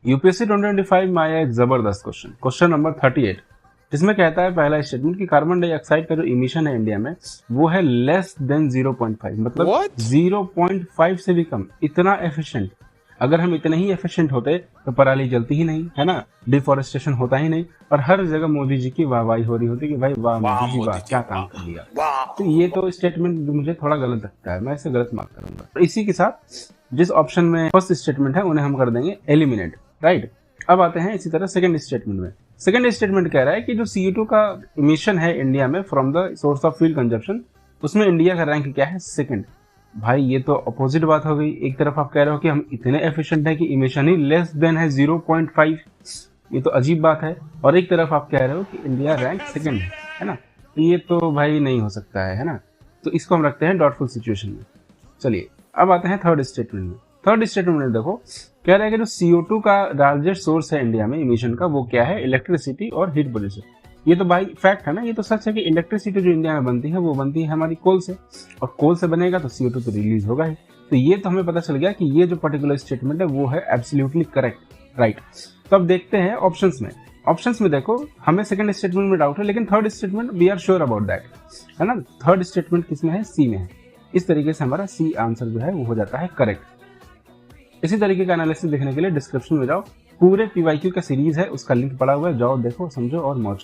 UPSC 2025 में आया एक जबरदस्त क्वेश्चन नंबर 38, जिसमें कहता है पहला स्टेटमेंट कि कार्बन डाइऑक्साइड का जो इमिशन है इंडिया में वो है लेस देन 0.5, मतलब 0.5 से भी कम, इतना एफिशिएंट। अगर हम इतने ही एफिशिएंट होते तो पराली जलती ही नहीं, है ना, डिफॉरेस्टेशन होता ही नहीं, और हर जगह मोदी जी की वाहवाही हो रही होती कि भाई वाह मोदी जी वाह, क्या काम कर दिया। तो ये तो स्टेटमेंट मुझे थोड़ा गलत लगता है, मैं इसे गलत मार्क करूंगा। तो इसी के साथ जिस ऑप्शन में फर्स्ट स्टेटमेंट है उन्हें हम कर देंगे एलिमिनेट, राइट। अब आते हैं इसी तरह सेकंड स्टेटमेंट में। सेकंड स्टेटमेंट कह रहा है कि जो CO2 का इमिशन है इंडिया में from the source of fuel consumption, उसमें इंडिया का रैंक क्या है, सेकंड। भाई ये तो अपोजिट बात हो गई। एक तरफ आप कह रहे हो कि हम इतने एफिशिएंट हैं कि इमिशन ही लेस देन है 0.5, ये तो अजीब बात है, और एक तरफ आप कह रहे हो कि इंडिया रैंक सेकंड है ना। तो ये तो भाई नहीं हो सकता है ना। तो इसको हम रखते हैं डाउटफुल सिचुएशन में। चलिए अब आते हैं थर्ड स्टेटमेंट में। थर्ड स्टेटमेंट में देखो कह रहा है कि जो CO2 का लार्जेस्ट सोर्स है इंडिया में इमिशन का, वो क्या है, इलेक्ट्रिसिटी और हीट पोल्यूशन। ये तो भाई फैक्ट है ना, ये तो सच है कि इलेक्ट्रिसिटी जो इंडिया में बनती है वो बनती है हमारी कोल से, और कोल से बनेगा तो CO2 तो रिलीज होगा ही। तो ये तो हमें पता चल गया कि ये जो पर्टिकुलर स्टेटमेंट है वो है एब्सोल्युटली करेक्ट, राइट। तो अब देखते हैं ऑप्शंस में। ऑप्शंस में देखो हमें सेकंड स्टेटमेंट में डाउट है, लेकिन third statement we are sure about that, है ना। थर्ड स्टेटमेंट किसमें है, सी में है। इस तरीके से हमारा सी आंसर जो है वो हो जाता है करेक्ट। इसी तरीके का एनालिसिस देखने के लिए डिस्क्रिप्शन में जाओ, पूरे PYQ का सीरीज है, उसका लिंक पड़ा हुआ है, जाओ देखो समझो और मौज करो।